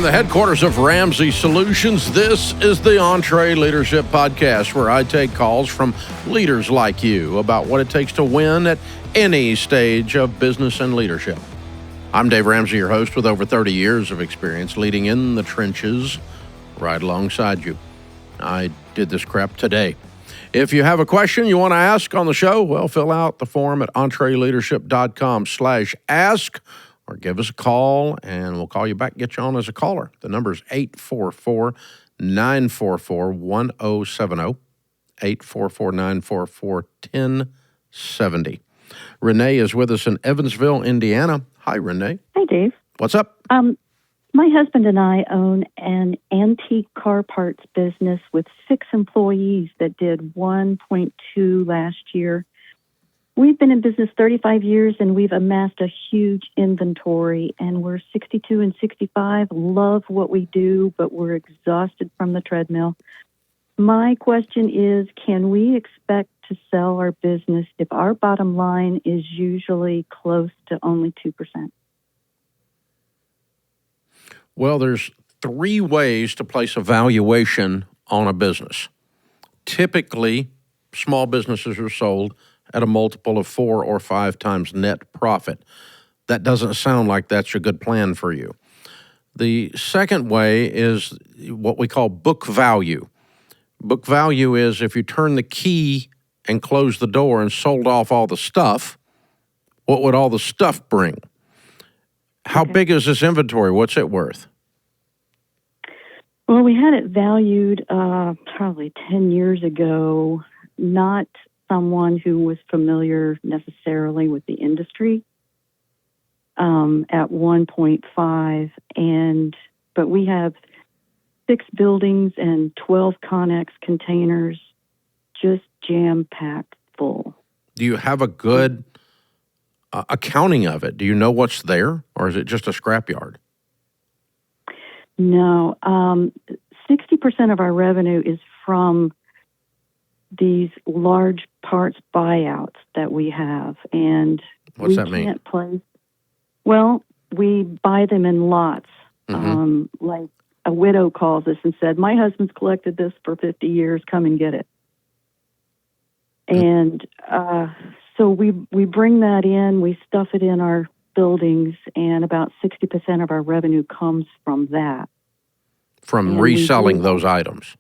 From the headquarters of Ramsey Solutions, this is the EntreLeadership podcast, where I take calls from leaders like you about what it takes to win at any stage of business and leadership. I'm Dave Ramsey, your host, with over 30 years of experience leading in the trenches right alongside you. I did this crap today. If you have a question you want to ask on the show, well, fill out the form at EntreLeadership.com/ask. Or give us a call, and we'll call you back, get you on as a caller. The number is 844-944-1070, 844-944-1070. Renee is with us in Evansville, Indiana. Hi, Renee. Hi, Dave. What's up? My husband and I own an antique car parts business with 6 employees that did 1.2 last year. We've been in business 35 years, and we've amassed a huge inventory, and we're 62 and 65, love what we do, but we're exhausted from the treadmill. My question is, can we expect to sell our business if our bottom line is usually close to only 2%? Well, there's 3 ways to place a valuation on a business. Typically, small businesses are sold at a multiple of 4 or 5 times net profit. That doesn't sound like that's a good plan for you. The second way is what we call book value. Book value is if you turn the key and close the door and sold off all the stuff, what would all the stuff bring? How big is this inventory? What's it worth? Well, we had it valued probably 10 years ago, not someone who was familiar necessarily with the industry, at 1.5, but we have 6 buildings and 12 Connex containers, just jam-packed full. Do you have a good accounting of it? Do you know what's there, or is it just a scrapyard? No, 60% of our revenue is from these large parts buyouts that we have, and what's that mean? Well, we buy them in lots. Like a widow calls us and said, "My husband's collected this for 50 years. Come and get it." And so we bring that in. We stuff it in our buildings, and about 60% of our revenue comes from that. From reselling those items?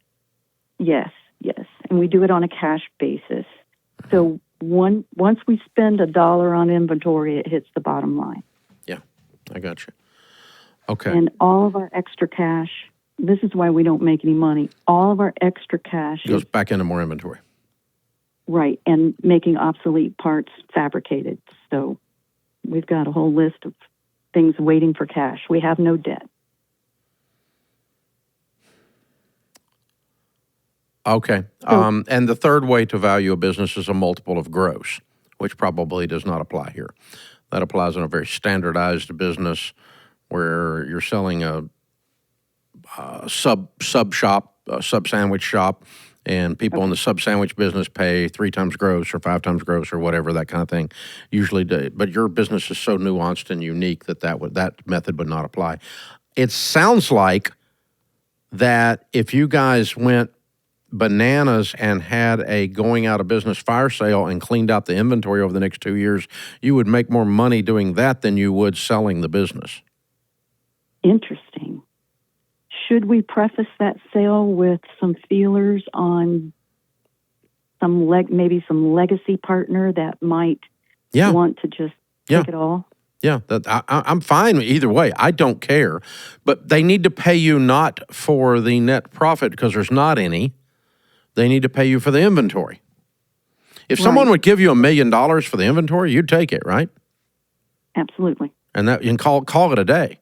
Yes. And we do it on a cash basis. So once we spend $1 on inventory, it hits the bottom line. Yeah, I got you. Okay. And all of our extra cash, this is why we don't make any money, all of our extra cash goes back into more inventory. Right, and making obsolete parts fabricated. So we've got a whole list of things waiting for cash. We have no debt. Okay. And the third way to value a business is a multiple of gross, which probably does not apply here. That applies in a very standardized business where you're selling a sub shop, a sub sandwich shop, and people in the sub sandwich business pay 3 times gross or 5 times gross or whatever, that kind of thing. Usually, but your business is so nuanced and unique that method would not apply. It sounds like that if you guys went bananas and had a going out of business fire sale and cleaned out the inventory over the next 2 years, you would make more money doing that than you would selling the business. Interesting. Should we preface that sale with some feelers on maybe some legacy partner that might want to just take it all? Yeah, I'm fine either way. I don't care. But they need to pay you not for the net profit because there's not any. They need to pay you for the inventory. If someone would give you $1 million for the inventory, you'd take it, right? Absolutely. And that you can call it a day.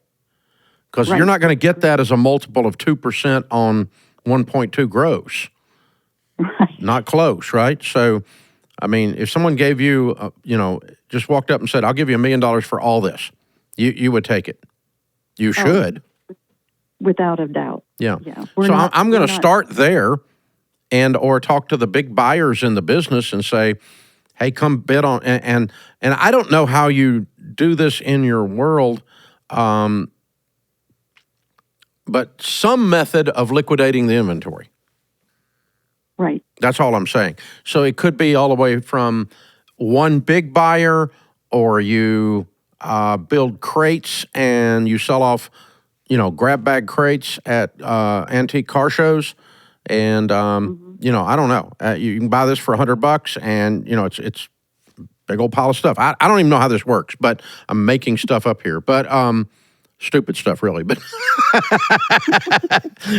Because you're not going to get that as a multiple of 2% on 1.2 gross. Right. Not close, right? So, I mean, if someone gave you, just walked up and said, "I'll give you $1 million for all this," you would take it. You should. Without a doubt. Yeah. So I'm going to start there or talk to the big buyers in the business and say, hey, come bid on, and I don't know how you do this in your world. but some method of liquidating the inventory. Right. That's all I'm saying. So it could be all the way from one big buyer, or you build crates and you sell off, grab bag crates at antique car shows. And, I don't know. You can buy this for $100 and, it's big old pile of stuff. I don't even know how this works, but I'm making stuff up here. But stupid stuff, really. But,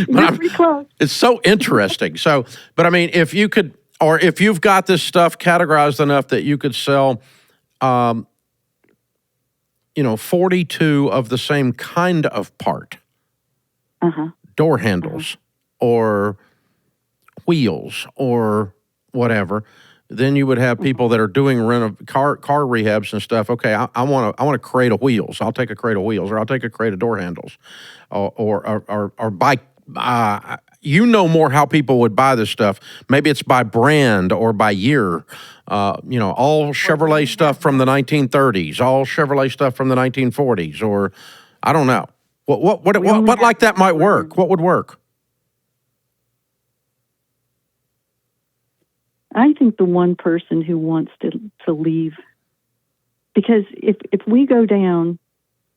You're pretty close. It's so interesting. So, but I mean, if you could, or if you've got this stuff categorized enough that you could sell, 42 of the same kind of part, door handles or wheels or whatever, then you would have people that are doing car rehabs and stuff. Okay, I want a crate of wheels. I'll take a crate of wheels, or I'll take a crate of door handles, or buy. More how people would buy this stuff. Maybe it's by brand or by year. All Chevrolet stuff from the 1930s, all Chevrolet stuff from the 1940s, or I don't know. What like that might work? What would work? I think the one person who wants to leave, because if we go down,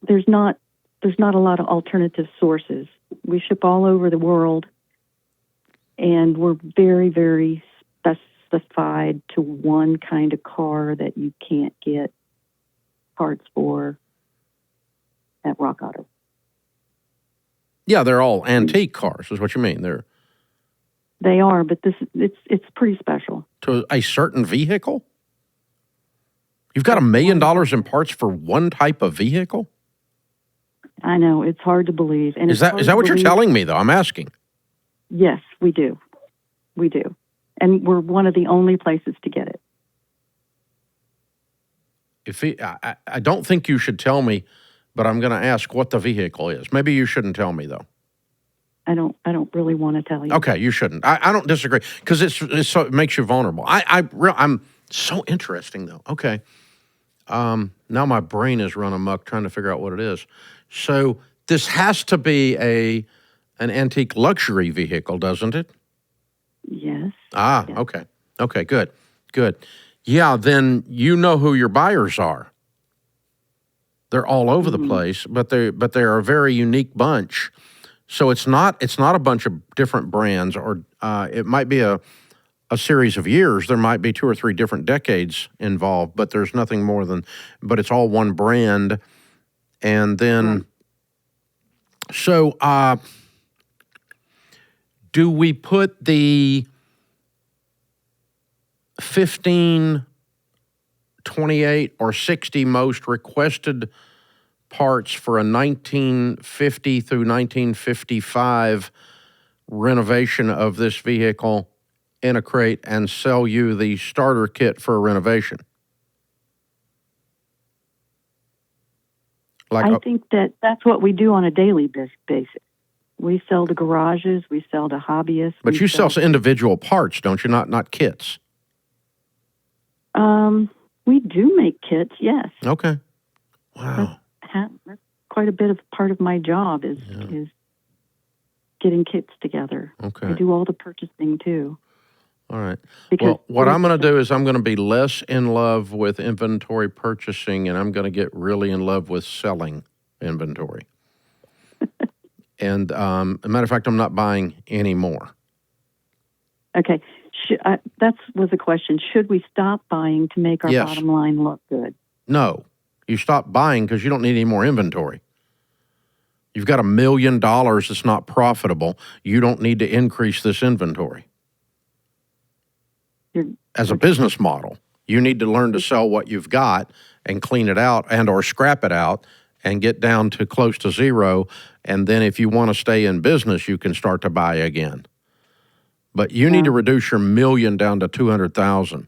there's not a lot of alternative sources. We ship all over the world, and we're very, very specified to one kind of car that you can't get parts for at Rock Auto. Yeah, they're all antique cars, is what you mean. They are, but it's pretty special. To a certain vehicle? You've got $1 million in parts for one type of vehicle? I know, it's hard to believe. And is that what you're telling me, though? I'm asking. Yes, we do. We do. And we're one of the only places to get it. I don't think you should tell me, but I'm going to ask what the vehicle is. Maybe you shouldn't tell me, though. I don't really want to tell you. Okay, you shouldn't. I don't disagree, because it makes you vulnerable. I'm so interesting, though. Okay. Now my brain is run amok trying to figure out what it is. So this has to be an antique luxury vehicle, doesn't it? Yes. Ah, yes. Okay. Okay, good. Yeah, then you know who your buyers are. They're all over the place, but they're a very unique bunch. So it's not a bunch of different brands, or it might be a series of years. There might be 2 or 3 different decades involved, but there's nothing more than, but it's all one brand. And then, so do we put the 15, 28, or 60 most requested parts for a 1950 through 1955 renovation of this vehicle in a crate and sell you the starter kit for a renovation? I think that's what we do on a daily basis. We sell to garages, we sell to hobbyists. But you sell individual parts, don't you? Not kits. We do make kits, yes. Okay. Wow. That's quite a bit of part of my job is getting kits together. Okay. I do all the purchasing too. All right. Well, what I'm going to do is I'm going to be less in love with inventory purchasing, and I'm going to get really in love with selling inventory. And as a matter of fact, I'm not buying any more. Okay. That was a question. Should we stop buying to make our bottom line look good? No. You stop buying because you don't need any more inventory. You've got $1 million that's not profitable. You don't need to increase this inventory. As a business model, you need to learn to sell what you've got and clean it out and or scrap it out and get down to close to zero. And then if you want to stay in business, you can start to buy again. But you need to reduce your $1 million down to $200,000.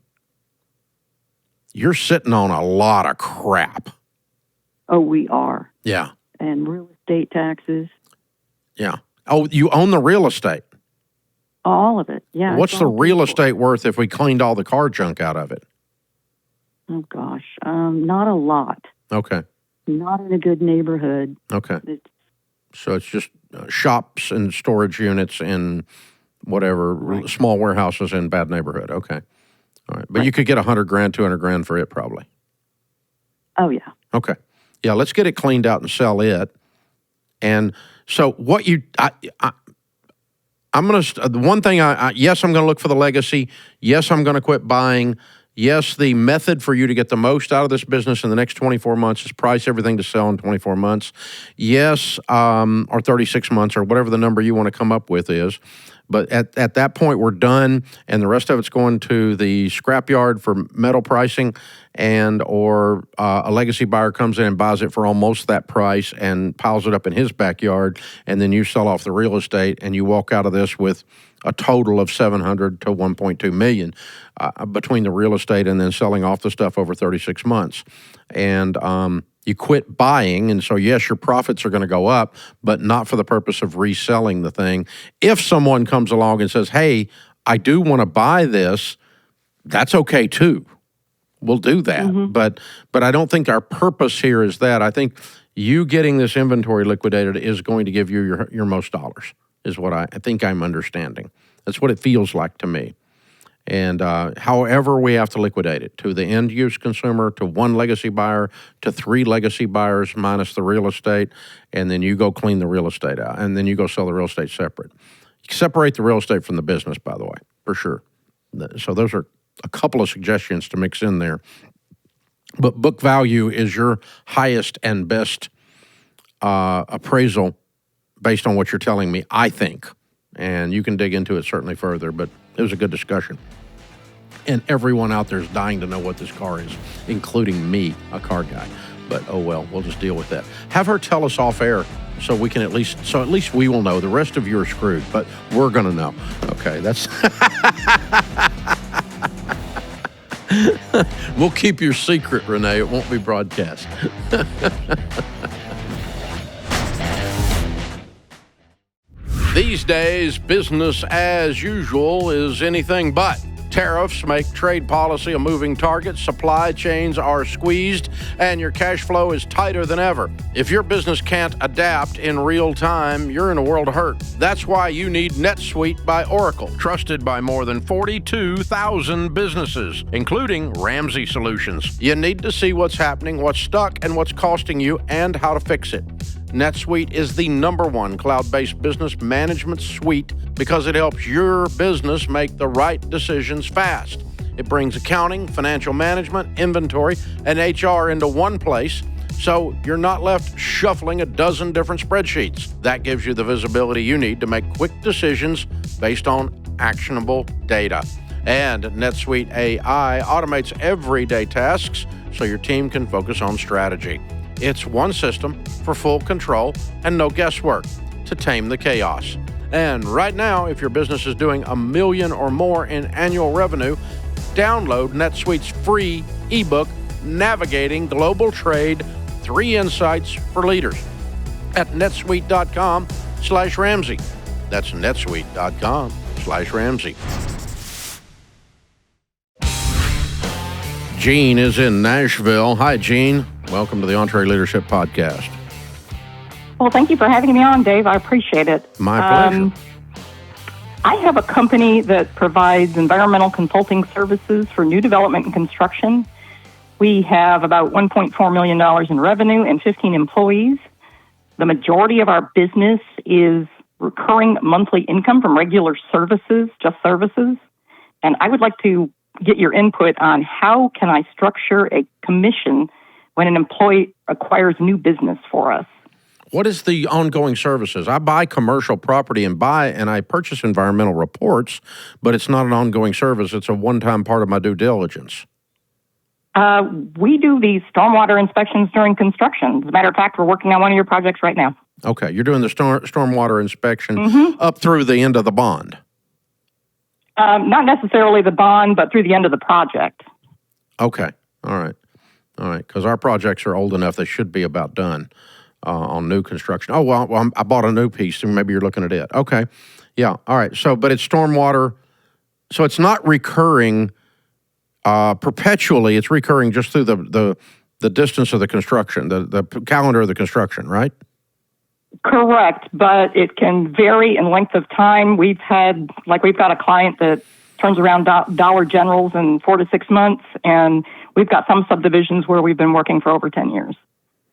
You're sitting on a lot of crap. Oh, we are. Yeah. And real estate taxes. Yeah. Oh, you own the real estate. All of it, yeah. What's the real estate worth if we cleaned all the car junk out of it? Oh, gosh. Not a lot. Okay. Not in a good neighborhood. Okay. So it's just shops and storage units in whatever, small warehouses in bad neighborhood. Okay. All right. But you could get $100,000, $200,000 for it probably. Oh, yeah. Okay. Yeah, let's get it cleaned out and sell it. And so what I'm going to, the one thing yes, I'm going to look for the legacy. Yes, I'm going to quit buying. Yes, the method for you to get the most out of this business in the next 24 months is price everything to sell in 24 months. Yes, or 36 months or whatever the number you want to come up with is. But at that point, we're done, and the rest of it's going to the scrapyard for metal pricing, or a legacy buyer comes in and buys it for almost that price and piles it up in his backyard, and then you sell off the real estate, and you walk out of this with a total of $700 to $1.2 million between the real estate and then selling off the stuff over 36 months. And you quit buying, and so yes, your profits are going to go up, but not for the purpose of reselling the thing. If someone comes along and says, hey, I do want to buy this, that's okay too. We'll do that. Mm-hmm. But I don't think our purpose here is that. I think you getting this inventory liquidated is going to give you your most dollars, is what I think I'm understanding. That's what it feels like to me. And however we have to liquidate it, to the end-use consumer, to one legacy buyer, to 3 legacy buyers minus the real estate, and then you go clean the real estate out, and then you go sell the real estate separate. Separate the real estate from the business, by the way, for sure. So those are a couple of suggestions to mix in there. But book value is your highest and best appraisal based on what you're telling me, I think. And you can dig into it certainly further, but it was a good discussion. And everyone out there is dying to know what this car is, including me, a car guy. But oh well, we'll just deal with that. Have her tell us off air so we can at least we will know. The rest of you are screwed, but we're going to know. Okay, that's... We'll keep your secret, Renee. It won't be broadcast. These days, business as usual is anything but. Tariffs make trade policy a moving target, supply chains are squeezed, and your cash flow is tighter than ever. If your business can't adapt in real time, you're in a world of hurt. That's why you need NetSuite by Oracle, trusted by more than 42,000 businesses, including Ramsey Solutions. You need to see what's happening, what's stuck, and what's costing you, and how to fix it. NetSuite is the #1 cloud-based business management suite because it helps your business make the right decisions fast. It brings accounting, financial management, inventory, and HR into one place, so you're not left shuffling a dozen different spreadsheets. That gives you the visibility you need to make quick decisions based on actionable data. And NetSuite AI automates everyday tasks so your team can focus on strategy. It's one system for full control and no guesswork to tame the chaos. And right now, if your business is doing $1 million or more in annual revenue, download NetSuite's free ebook, Navigating Global Trade, 3 Insights for Leaders, at netsuite.com/Ramsey. That's netsuite.com/Ramsey. Gene is in Nashville. Hi, Gene. Welcome to the EntreLeadership podcast. Well, thank you for having me on, Dave. I appreciate it. My pleasure. I have a company that provides environmental consulting services for new development and construction. We have about $1.4 million in revenue and 15 employees. The majority of our business is recurring monthly income from regular services, just services. And I would like to get your input on how can I structure a commission when an employee acquires new business for us. What is the ongoing services? I buy commercial property and I purchase environmental reports, but it's not an ongoing service. It's a one-time part of my due diligence. We do these stormwater inspections during construction. As a matter of fact, we're working on one of your projects right now. Okay, you're doing the stormwater inspection up through the end of the bond. Not necessarily the bond, but through the end of the project. Okay, all right, because our projects are old enough, they should be about done on new construction. Oh, well, I bought a new piece, and maybe you're looking at it. Okay, yeah, all right. So, but it's stormwater, so it's not recurring perpetually. It's recurring just through the distance of the construction, the calendar of the construction, right? Correct, but it can vary in length of time. We've got a client that turns around Dollar Generals in 4 to 6 months, and we've got some subdivisions where we've been working for over 10 years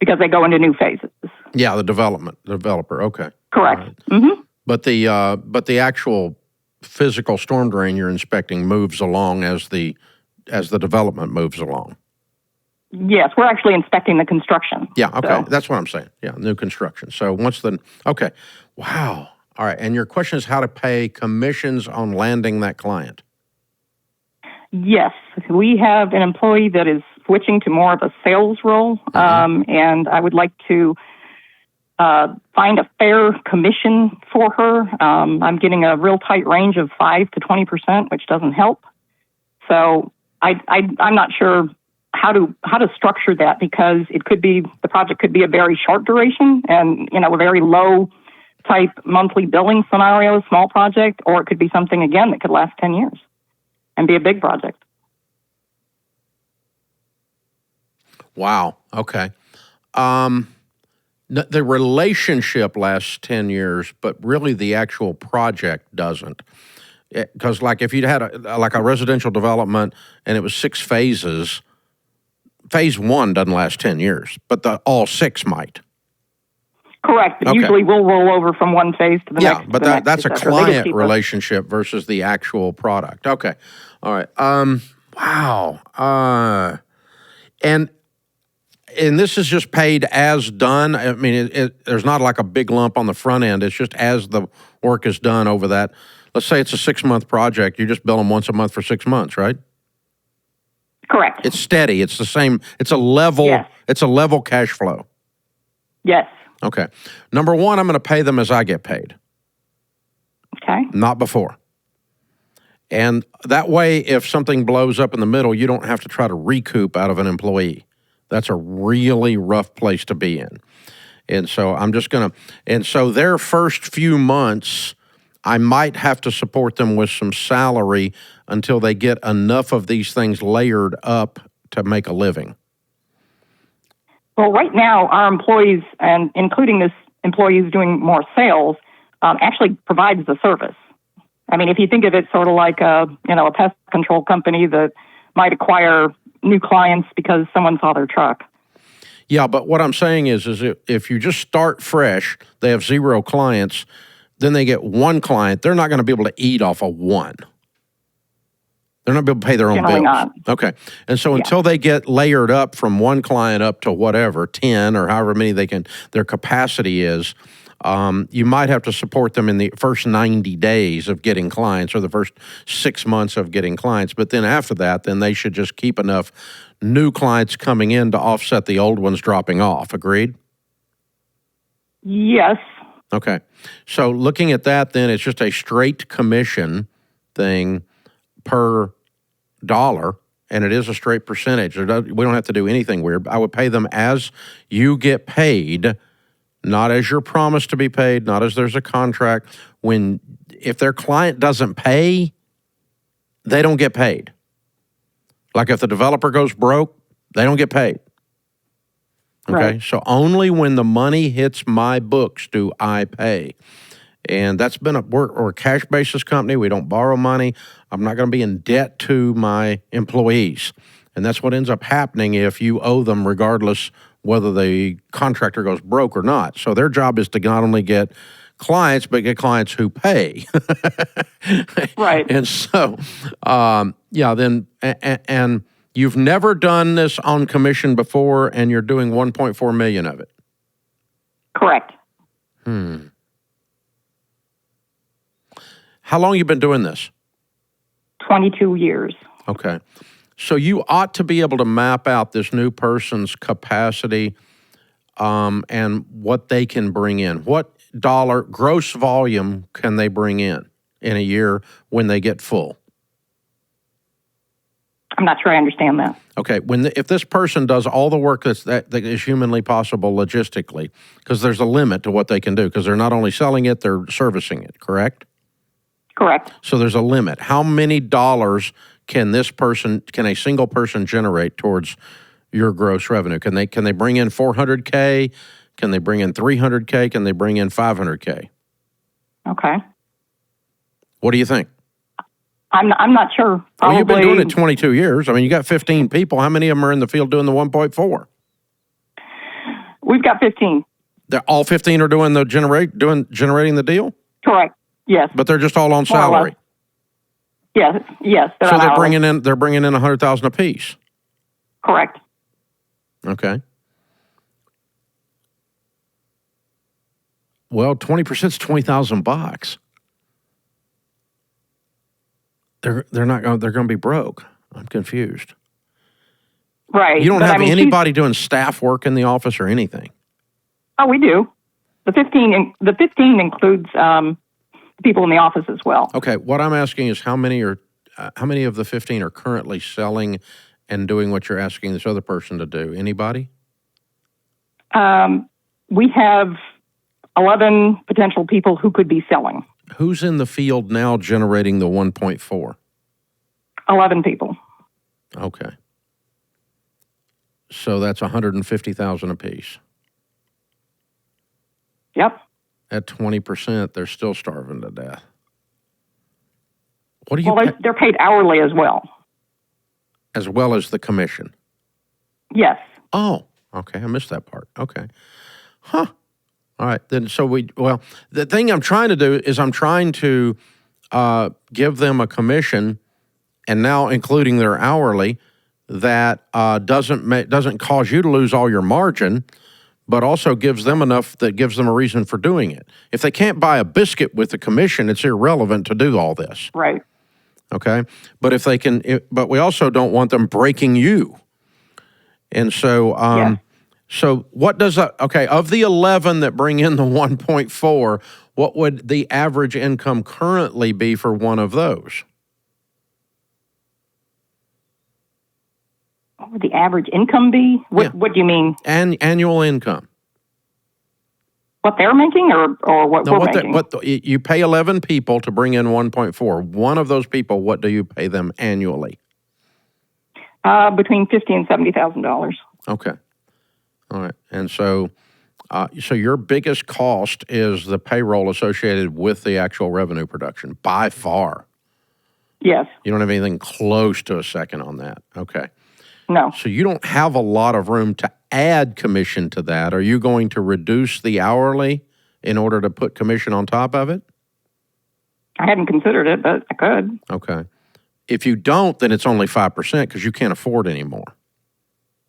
because they go into new phases. Yeah, the developer. Okay. Correct. Right. Mm-hmm. But the actual physical storm drain you're inspecting moves along as the development moves along. Yes, we're actually inspecting the construction. Yeah, okay. So. That's what I'm saying. Yeah, new construction. So okay. Wow. All right. And your question is how to pay commissions on landing that client. Yes, we have an employee that is switching to more of a sales role, and I would like to find a fair commission for her. I'm getting a real tight range of 5 to 20%, which doesn't help. So I'm not sure how to structure that because the project could be a very short duration and a very low type monthly billing scenario, small project, or it could be something again that could last 10 years and be a big project. Wow. Okay. The relationship lasts 10 years, but really the actual project doesn't. Because like if you'd had a residential development and it was 6 phases, phase 1 doesn't last 10 years, but all 6 might. Correct. But okay. Usually we'll roll over from one phase to the next. Yeah, but that's a client relationship versus the actual product. Okay. All right. Wow. And this is just paid as done. I mean, there's not like a big lump on the front end. It's just as the work is done over that. Let's say it's a 6-month project. You just bill them once a month for 6 months, right? Correct. It's steady. It's the same. It's a level. Yes. It's a level cash flow. Yes. Okay. Number 1, I'm going to pay them as I get paid. Okay. Not before. And that way, if something blows up in the middle, you don't have to try to recoup out of an employee. That's a really rough place to be in. And so their first few months, I might have to support them with some salary until they get enough of these things layered up to make a living. Well, right now, our employees, and including this employee who's doing more sales, actually provides the service. I mean, if you think of it sort of like a pest control company that might acquire new clients because someone saw their truck. Yeah, but what I'm saying is if you just start fresh, they have 0 clients, then they get 1 client, they're not going to be able to eat off of 1. They're not going to be able to pay their own Generally bills. Not. Okay. And so until they get layered up from 1 client up to whatever, 10 or however many their capacity is, you might have to support them in the first 90 days of getting clients or the first 6 months of getting clients. But then after that, then they should just keep enough new clients coming in to offset the old ones dropping off. Agreed? Yes. Okay. So looking at that, then it's just a straight commission thing per dollar, and it is a straight percentage. We don't have to do anything weird. I would pay them as you get paid, not as you're promised to be paid, not as there's a contract. If their client doesn't pay, they don't get paid. Like if the developer goes broke, they don't get paid. Okay, Right. So only when the money hits my books do I pay. And that's been we're a cash basis company. We don't borrow money. I'm not going to be in debt to my employees. And that's what ends up happening if you owe them regardless whether the contractor goes broke or not. So their job is to not only get clients, but get clients who pay. Right. And so, and you've never done this on commission before, and you're doing $1.4 million of it. Correct. How long have you been doing this? 22 years. Okay. So you ought to be able to map out this new person's capacity and what they can bring in. What dollar gross volume can they bring in a year when they get full? I'm not sure I understand that. Okay, if this person does all the work that is humanly possible logistically, because there's a limit to what they can do, because they're not only selling it, they're servicing it, correct? Correct. So there's a limit. How many dollars can a single person generate towards your gross revenue? Can they bring in $400K? Can they bring in $300K? Can they bring in $500K? Okay. What do you think? I'm not sure. Probably, Well, you've been doing it 22 years. I mean, you got 15 people. How many of them are in the field doing the 1.4? We've got 15. All 15 are doing generating the deal? Correct. Yes. But they're just all on salary. Yes. So they're bringing in $100,000 apiece. Correct. Okay. Well, 20% is $20,000. They're going to be broke. I'm confused. Right. You don't have anybody doing staff work in the office or anything. Oh, we do. The 15 includes people in the office as well. Okay. What I'm asking is how many of the 15 are currently selling and doing what you're asking this other person to do? Anybody? We have 11 potential people who could be selling. Who's in the field now generating the 1.4? 11 people. Okay. So that's $150,000 apiece. Yep. At 20%, they're still starving to death. What do you? Well, they're paid hourly as well. As well as the commission. Yes. Oh, okay. I missed that part. Okay. Huh. All right. Then, the thing I'm trying to do is I'm trying to give them a commission, and now including their hourly, that doesn't cause you to lose all your margin, but also gives them enough that gives them a reason for doing it. If they can't buy a biscuit with the commission, it's irrelevant to do all this. Right. Okay? But if they can, but we also don't want them breaking you. And so, So what does of the 11 that bring in the 1.4, what would the average income currently be for one of those? What would the average income be? What do you mean? Annual income. What they're making or what we're making? You pay 11 people to bring in 1.4. One of those people, what do you pay them annually? Between $50,000 and $70,000. Okay. All right. And so your biggest cost is the payroll associated with the actual revenue production, by far. Yes. You don't have anything close to a second on that. Okay. No. So you don't have a lot of room to add commission to that. Are you going to reduce the hourly in order to put commission on top of it? I hadn't considered it, but I could. Okay. If you don't, then it's only 5% because you can't afford anymore.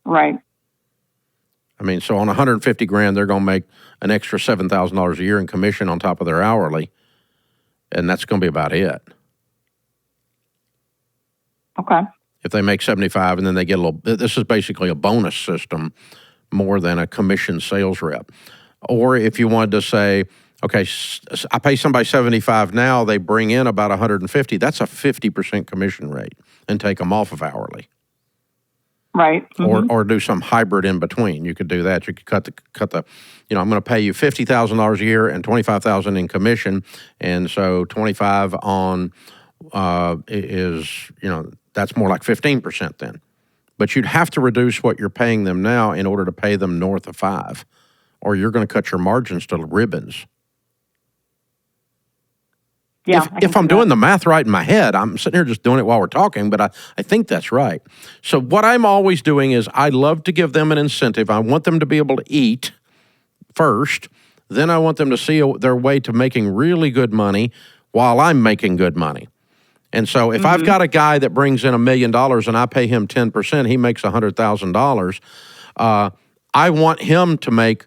Right. I mean, so on $150,000, they're going to make an extra $7,000 a year in commission on top of their hourly, and that's going to be about it. Okay. If they make 75 and then they get a little, this is basically a bonus system more than a commission sales rep. Or if you wanted to say, okay, I pay somebody 75 now, they bring in about 150, that's a 50% commission rate, and take them off of hourly. Right. Mm-hmm. Or do some hybrid in between. You could do that. You could cut the I'm going to pay you $50,000 a year and $25,000 in commission, and so 25 on is that's more like 15% then. But you'd have to reduce what you're paying them now in order to pay them north of 5, or you're going to cut your margins to ribbons. Yeah, if I'm doing the math right in my head, I'm sitting here just doing it while we're talking, but I think that's right. So what I'm always doing is I love to give them an incentive. I want them to be able to eat first. Then I want them to see their way to making really good money while I'm making good money. And so if I've got a guy that brings in $1 million and I pay him 10%, he makes $100,000. I want him to make,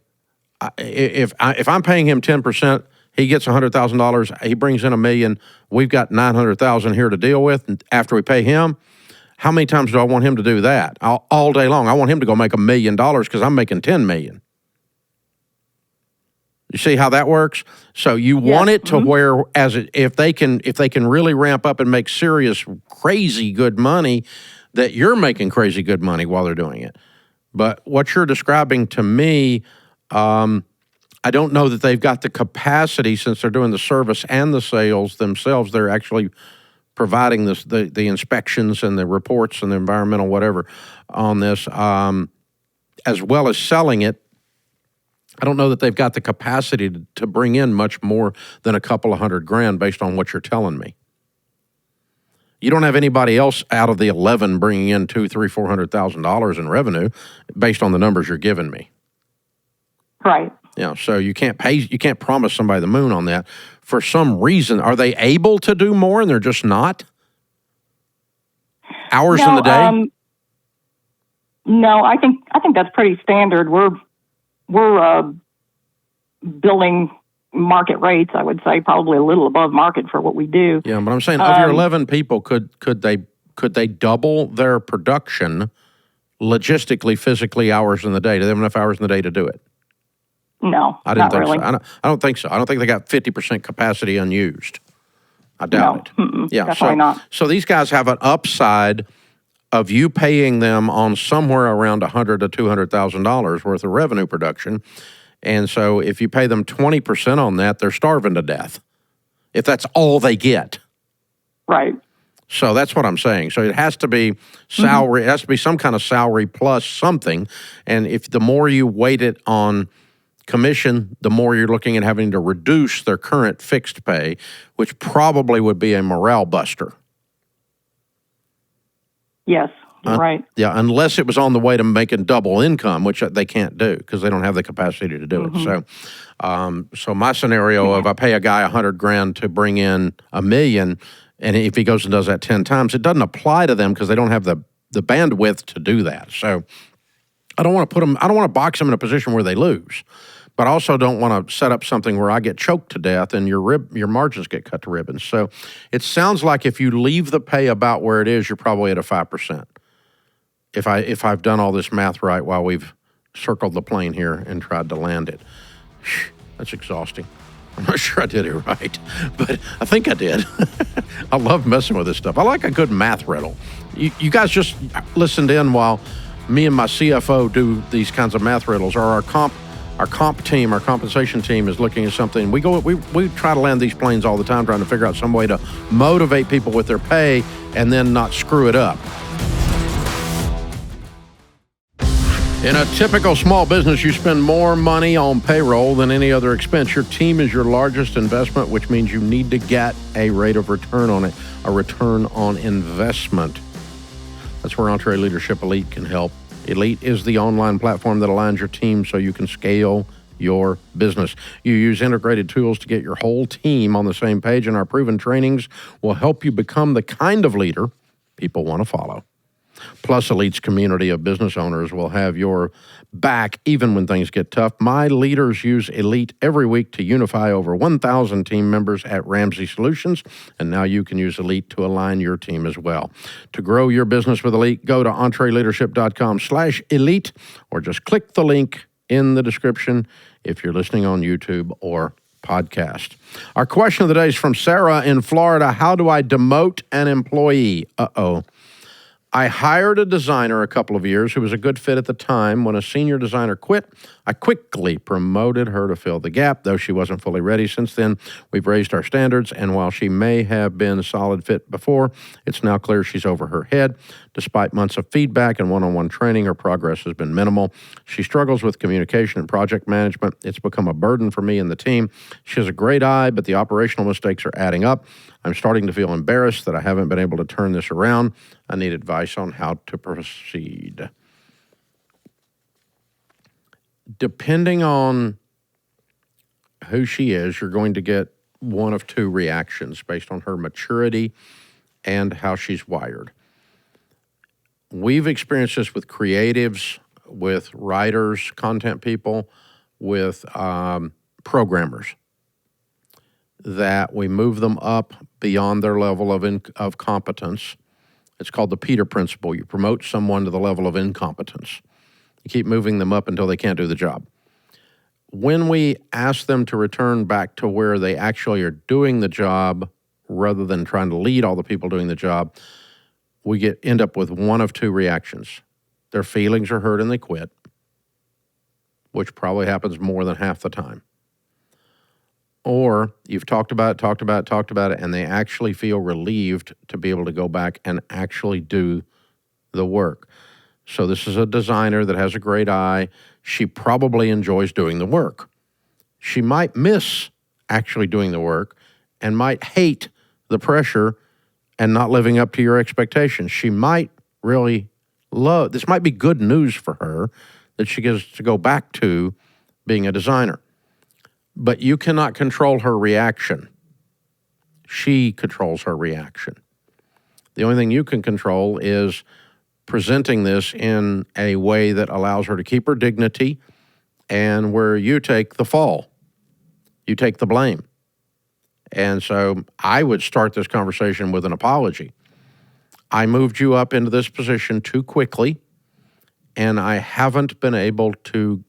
if I'm paying him 10%, he gets $100,000. He brings in $1 million. We've got $900,000 here to deal with. And after we pay him, how many times do I want him to do that? All day long. I want him to go make $1 million because I'm making $10 million. You see how that works? So you want it to where if they can really ramp up and make serious crazy good money, that you're making crazy good money while they're doing it. But what you're describing to me, I don't know that they've got the capacity, since they're doing the service and the sales themselves. They're actually providing the inspections and the reports and the environmental whatever on this, as well as selling it. I don't know that they've got the capacity to bring in much more than a couple of $100,000 based on what you're telling me. You don't have anybody else out of the 11 bringing in $200,000, $300,000, $400,000 in revenue based on the numbers you're giving me. Right. So you can't promise somebody the moon on that. For some reason, are they able to do more and they're just not? Hours in the day? No, I think that's pretty standard. We're billing market rates, I would say, probably a little above market for what we do. Yeah, but I'm saying of your 11 people, could they double their production logistically, physically, hours in the day? Do they have enough hours in the day to do it? No, I didn't think really. so. I don't think so. I don't think they got 50% capacity unused. I doubt it. Yeah, definitely not. So these guys have an upside of you paying them on somewhere around $100,000 to $200,000 worth of revenue production. And so if you pay them 20% on that, they're starving to death, if that's all they get. Right. So that's what I'm saying. So it has to be salary. It has to be some kind of salary plus something. And if the more you weight it on commission, the more you're looking at having to reduce their current fixed pay, which probably would be a morale buster. Yes, you're right. Yeah, unless it was on the way to making double income, which they can't do because they don't have the capacity to do it. So my scenario of I pay a guy $100,000 to bring in $1 million, and if he goes and does that 10 times, it doesn't apply to them because they don't have the bandwidth to do that. So I don't want to box them in a position where they lose. But I also don't want to set up something where I get choked to death and your margins get cut to ribbons. So it sounds like if you leave the pay about where it is, you're probably at a 5%. If I've done all this math right while we've circled the plane here and tried to land it. That's exhausting. I'm not sure I did it right, but I think I did. I love messing with this stuff. I like a good math riddle. You guys just listened in while me and my CFO do these kinds of math riddles, or our comp team, our compensation team is looking at something. We try to land these planes all the time, trying to figure out some way to motivate people with their pay and then not screw it up. In a typical small business, you spend more money on payroll than any other expense. Your team is your largest investment, which means you need to get a rate of return on it, a return on investment. That's where EntreLeadership Elite can help. Elite is the online platform that aligns your team so you can scale your business. You use integrated tools to get your whole team on the same page, and our proven trainings will help you become the kind of leader people want to follow. Plus, Elite's community of business owners will have your back even when things get tough. My leaders use Elite every week to unify over 1,000 team members at Ramsey Solutions, and now you can use Elite to align your team as well. To grow your business with Elite, go to EntreLeadership.com/elite, or just click the link in the description if you're listening on YouTube or podcast. Our question of the day is from Sarah in Florida. How do I demote an employee? I hired a designer a couple of years who was a good fit at the time. When a senior designer quit, I quickly promoted her to fill the gap, though she wasn't fully ready. Since then, we've raised our standards, and while she may have been a solid fit before, it's now clear she's over her head. Despite months of feedback and one-on-one training, her progress has been minimal. She struggles with communication and project management. It's become a burden for me and the team. She has a great eye, but the operational mistakes are adding up. I'm starting to feel embarrassed that I haven't been able to turn this around. I need advice on how to proceed. Depending on who she is, you're going to get one of two reactions based on her maturity and how she's wired. We've experienced this with creatives, with writers, content people, with programmers, that we move them up beyond their level of competence. It's called the Peter Principle. You promote someone to the level of incompetence. You keep moving them up until they can't do the job. When we ask them to return back to where they actually are doing the job, rather than trying to lead all the people doing the job, we end up with one of two reactions. Their feelings are hurt and they quit, which probably happens more than half the time. Or you've talked about it, and they actually feel relieved to be able to go back and actually do the work. So this is a designer that has a great eye. she probably enjoys doing the work. She might miss actually doing the work and might hate the pressure and not living up to your expectations. She might really love, this might be good news for her that she gets to go back to being a designer. But you cannot control her reaction. She controls her reaction. The only thing you can control is presenting this in a way that allows her to keep her dignity and where you take the fall. You take the blame. And so I would start this conversation with an apology. I moved you up into this position too quickly, and I haven't been able to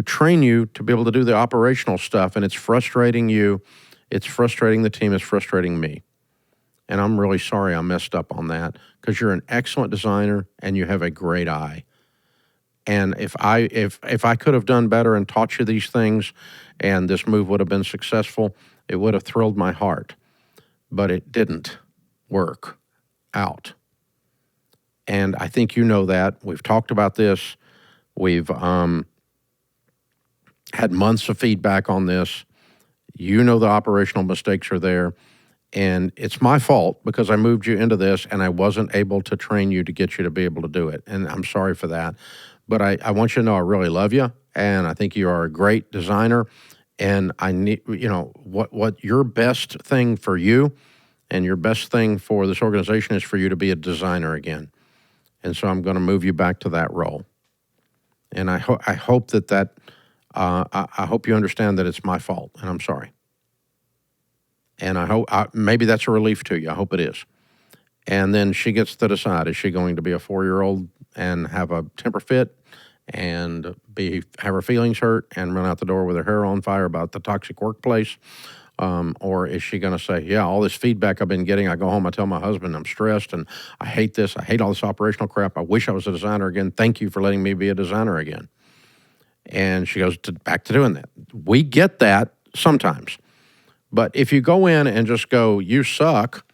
train you to be able to do the operational stuff, and it's frustrating you, it's frustrating the team, it's frustrating me. And I'm really sorry I messed up on that because you're an excellent designer and you have a great eye. And if I could have done better and taught you these things and this move would have been successful, it would have thrilled my heart. But it didn't work out. And I think you know that. We've talked about this. We've had months of feedback on this. You know the operational mistakes are there. And it's my fault because I moved you into this and I wasn't able to train you to get you to be able to do it. And I'm sorry for that. But I want you to know I really love you. And I think you are a great designer. And I need, what your best thing for you and your best thing for this organization is for you to be a designer again. And so I'm going to move you back to that role. And I hope I hope you understand that it's my fault, and I'm sorry. And I hope maybe that's a relief to you. I hope it is. And then she gets to decide: is she going to be a 4-year-old and have a temper fit and have her feelings hurt and run out the door with her hair on fire about the toxic workplace? Or is she going to say, yeah, all this feedback I've been getting, I go home, I tell my husband I'm stressed and I hate this, I hate all this operational crap, I wish I was a designer again, thank you for letting me be a designer again. And she goes back to doing that. We get that sometimes. But if you go in and just go, you suck,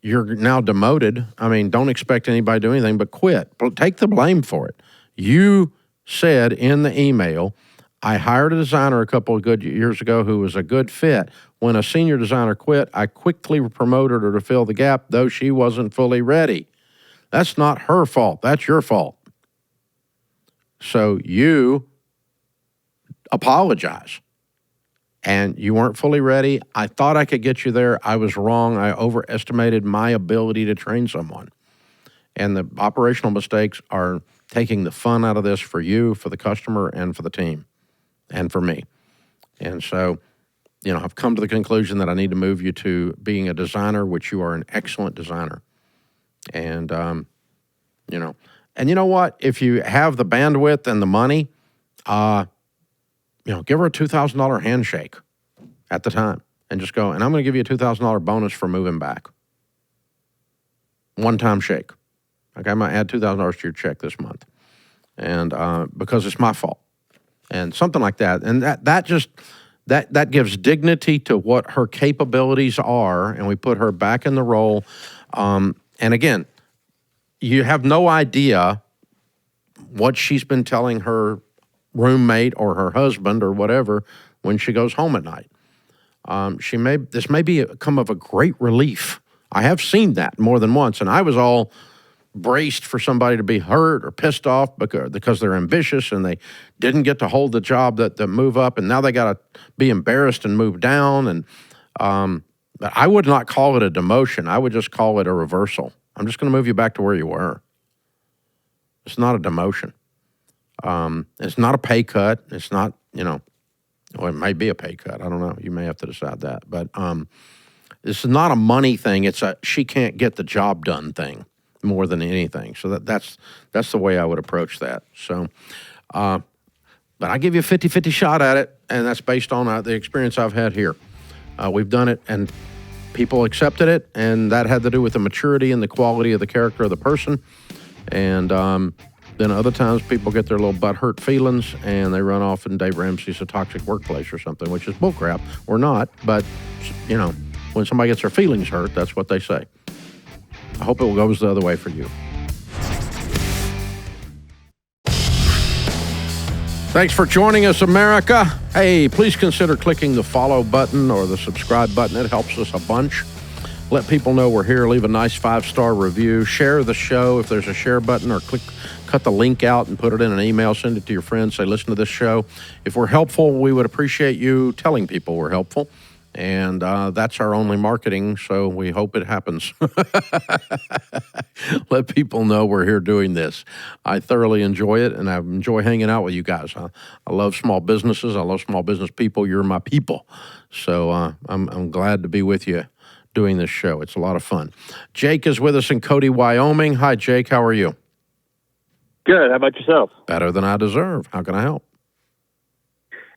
you're now demoted, don't expect anybody to do anything but quit. Take the blame for it. You said in the email, I hired a designer a couple of good years ago who was a good fit. When a senior designer quit, I quickly promoted her to fill the gap, though she wasn't fully ready. That's not her fault. That's your fault. So you apologize. And you weren't fully ready. I thought I could get you there. I was wrong. I overestimated my ability to train someone. And the operational mistakes are taking the fun out of this for you, for the customer, and for the team, and for me. And so, I've come to the conclusion that I need to move you to being a designer, which you are an excellent designer. And, and you know what? If you have the bandwidth and the money, give her a $2,000 handshake at the time and just go, and I'm going to give you a $2,000 bonus for moving back. One-time shake. Okay, I'm going to add $2,000 to your check this month. And because it's my fault. And something like that. And that gives dignity to what her capabilities are, and we put her back in the role. And again, you have no idea what she's been telling her roommate or her husband or whatever when she goes home at night. This may become of a great relief. I have seen that more than once, and I was all braced for somebody to be hurt or pissed off because they're ambitious and they didn't get to hold the job that move up, and now they got to be embarrassed and move down. And but I would not call it a demotion. I would just call it a reversal. I'm just going to move you back to where you were. It's not a demotion. It's not a pay cut. It's not, well, it might be a pay cut. I don't know. You may have to decide that. But this is not a money thing. It's a she can't get the job done thing more than anything. So that's the way I would approach that. So, but I give you a 50-50 shot at it, and that's based on the experience I've had here. We've done it, and people accepted it, and that had to do with the maturity and the quality of the character of the person. And then other times people get their little butthurt feelings and they run off and Dave Ramsey's a toxic workplace or something, which is bullcrap. We're not, but, when somebody gets their feelings hurt, that's what they say. I hope it goes the other way for you. Thanks for joining us, America. Hey, please consider clicking the follow button or the subscribe button. It helps us a bunch. Let people know we're here. Leave a nice 5-star review. Share the show if there's a share button, or cut the link out and put it in an email. Send it to your friends. Say, listen to this show. If we're helpful, we would appreciate you telling people we're helpful. And that's our only marketing, so we hope it happens. Let people know we're here doing this. I thoroughly enjoy it, and I enjoy hanging out with you guys. I love small businesses. I love small business people. You're my people. So I'm glad to be with you doing this show. It's a lot of fun. Jake is with us in Cody, Wyoming. Hi, Jake. How are you? Good. How about yourself? Better than I deserve. How can I help?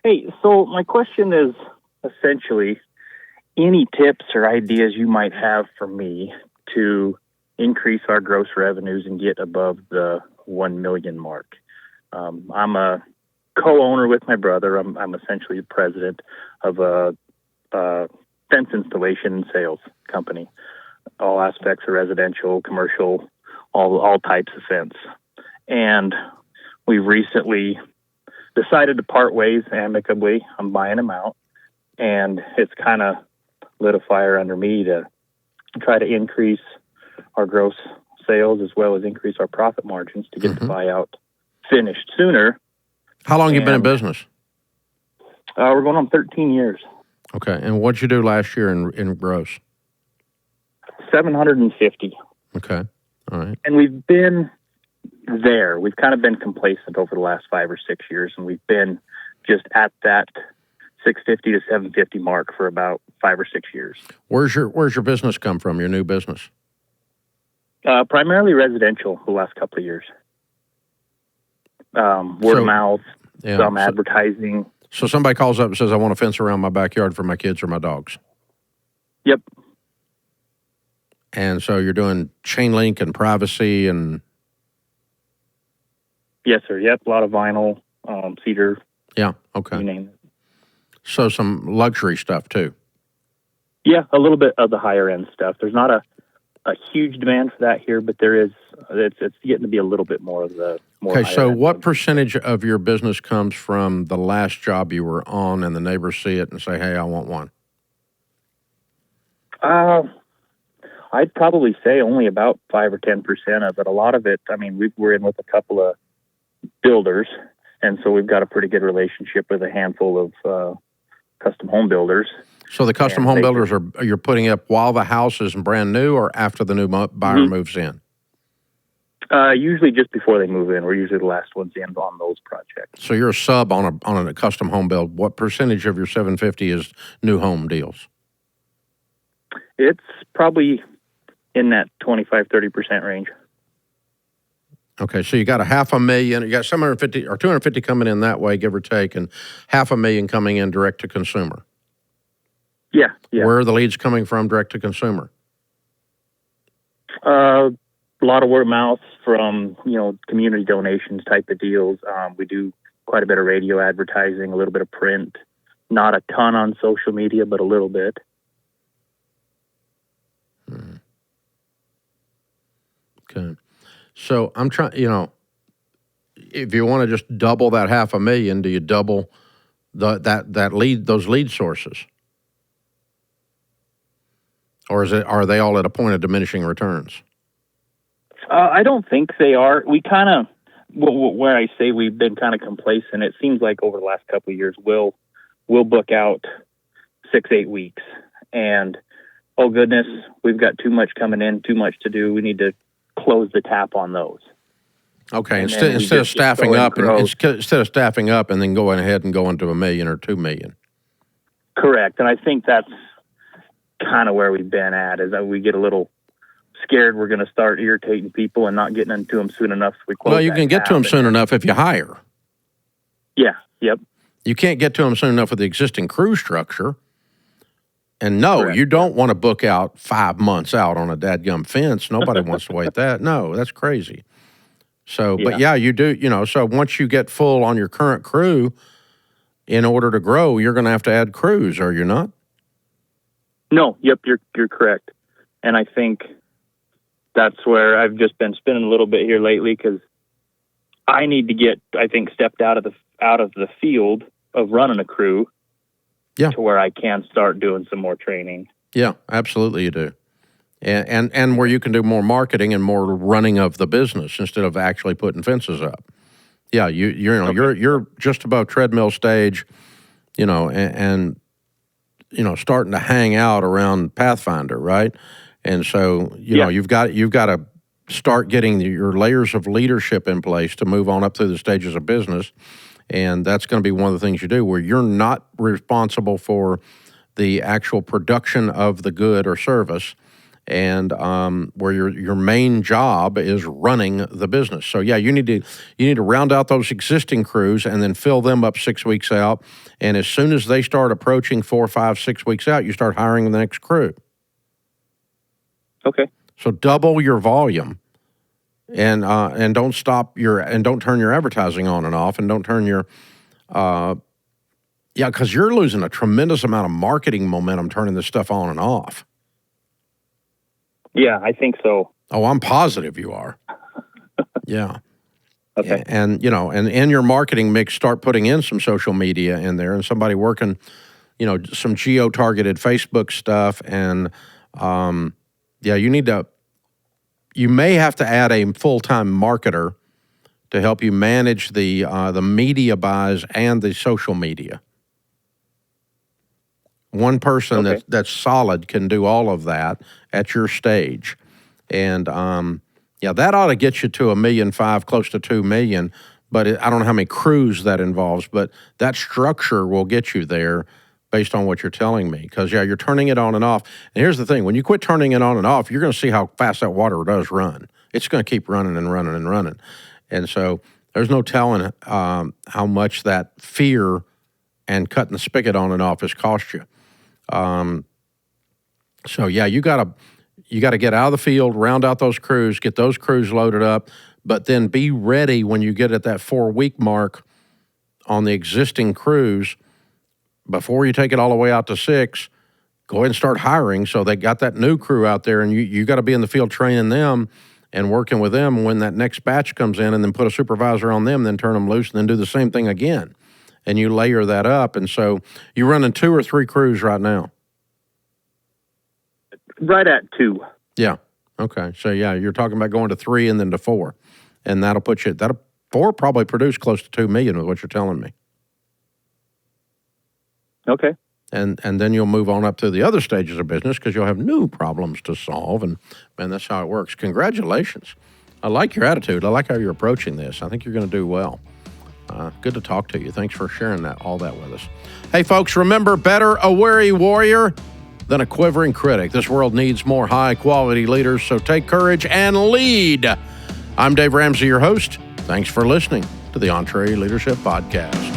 Hey, so my question is essentially any tips or ideas you might have for me to increase our gross revenues and get above the 1 million mark. I'm a co-owner with my brother. I'm essentially the president of a fence installation and sales company. All aspects of residential, commercial, all types of fence. And we've recently decided to part ways amicably. I'm buying them out. And it's kind of lit a fire under me to try to increase our gross sales as well as increase our profit margins to get the buyout finished sooner. How long have you been in business? We're going on 13 years. Okay. And what'd you do last year in gross? 750. Okay. All right. And we've been there. We've kind of been complacent over the last 5 or 6 years, and we've been just at that 650 to 750 mark for about 5 or 6 years. Where's your business come from, your new business? Primarily residential the last couple of years. Word of mouth, some advertising. So somebody calls up and says, I want a fence around my backyard for my kids or my dogs. Yep. And so you're doing chain link and privacy and... Yes, sir. Yep. A lot of vinyl, cedar. Yeah. Okay. You name it. So some luxury stuff too. Yeah, a little bit of the higher end stuff. There's not a huge demand for that here, but there is. It's getting to be a little bit more of the more. Okay, so what percentage of your business comes from the last job you were on, and the neighbors see it and say, "Hey, I want one"? I'd probably say only about 5 or 10% of it. A lot of it, I mean, we're in with a couple of builders, and so we've got a pretty good relationship with a handful of custom home builders. So the custom home builders you're putting up while the house is brand new or after the new buyer moves in? Usually just before they move in. We're usually the last ones in on those projects. So you're a sub on a custom home build. What percentage of your 750 is new home deals? It's probably in that 25-30% range. Okay, so you got $500,000, you got 750 or 250 coming in that way, give or take, and $500,000 coming in direct to consumer. Yeah. Where are the leads coming from direct to consumer? A lot of word of mouth from, community donations type of deals. We do quite a bit of radio advertising, a little bit of print, not a ton on social media, but a little bit. Okay. So I'm trying, if you want to just double that $500,000, do you double those lead sources? Or are they all at a point of diminishing returns? I don't think they are. We kind of, where I say we've been kind of complacent, it seems like over the last couple of years, we'll book out 6-8 weeks. And, oh goodness, we've got too much coming in, too much to do. We need to close the tap on those. Okay, instead of staffing up and then going ahead and going to $1 million or $2 million. Correct, and I think that's kind of where we've been at. Is that we get a little scared we're going to start irritating people and not getting into them soon enough. Well, you can get to them soon enough if you hire. Yeah. Yep. You can't get to them soon enough with the existing crew structure. And no, Correct. You don't want to book out 5 months out on a dadgum fence. Nobody wants to wait that. No, that's crazy. So, but yeah, you do, so once you get full on your current crew, in order to grow, you're going to have to add crews, are you not? No, yep, you're correct. And I think that's where I've just been spinning a little bit here lately because I need to get, stepped out of the out of the field of running a crew Yeah. to where I can start doing some more training. Yeah, absolutely you do. And where you can do more marketing and more running of the business instead of actually putting fences up. Yeah, you're just above treadmill stage, and starting to hang out around Pathfinder, right? And so you've got to start getting your layers of leadership in place to move on up through the stages of business, and that's going to be one of the things you do where you're not responsible for the actual production of the good or service, and where your main job is running the business. So yeah, you need to round out those existing crews and then fill them up 6 weeks out. And as soon as they start approaching 4, 5, 6 weeks out, you start hiring the next crew. Okay. So double your volume, and don't don't turn your advertising on and off, and don't turn your because you're losing a tremendous amount of marketing momentum turning this stuff on and off. Yeah, I think so. Oh, I'm positive you are. Yeah. Okay. And and in your marketing mix, start putting in some social media in there, and somebody working, some geo-targeted Facebook stuff, and you may have to add a full-time marketer to help you manage the media buys and the social media. One person that's solid can do all of that at your stage. And that ought to get you to $1.5 million, close to $2 million. But I don't know how many crews that involves, but that structure will get you there based on what you're telling me. Because, you're turning it on and off. And here's the thing. When you quit turning it on and off, you're going to see how fast that water does run. It's going to keep running and running and running. And so there's no telling how much that fear and cutting the spigot on and off has cost you. You got to get out of the field, round out those crews, get those crews loaded up, but then be ready when you get at that 4-week mark on the existing crews. Before you take it all the way out to 6, go ahead and start hiring. So they got that new crew out there, and you got to be in the field training them and working with them when that next batch comes in, and then put a supervisor on them, then turn them loose, and then do the same thing again. And you layer that up. And so you're running 2 or 3 crews right now? Right at 2. Yeah. Okay. So, you're talking about going to 3 and then to 4. And that'll put you, 4 probably produce close to $2 million with what you're telling me. Okay. And then you'll move on up to the other stages of business because you'll have new problems to solve. And, man, that's how it works. Congratulations. I like your attitude. I like how you're approaching this. I think you're going to do well. Good to talk to you. Thanks for sharing all that with us. Hey, folks, remember, better a wary warrior than a quivering critic. This world needs more high-quality leaders, so take courage and lead. I'm Dave Ramsey, your host. Thanks for listening to the EntreLeadership Podcast.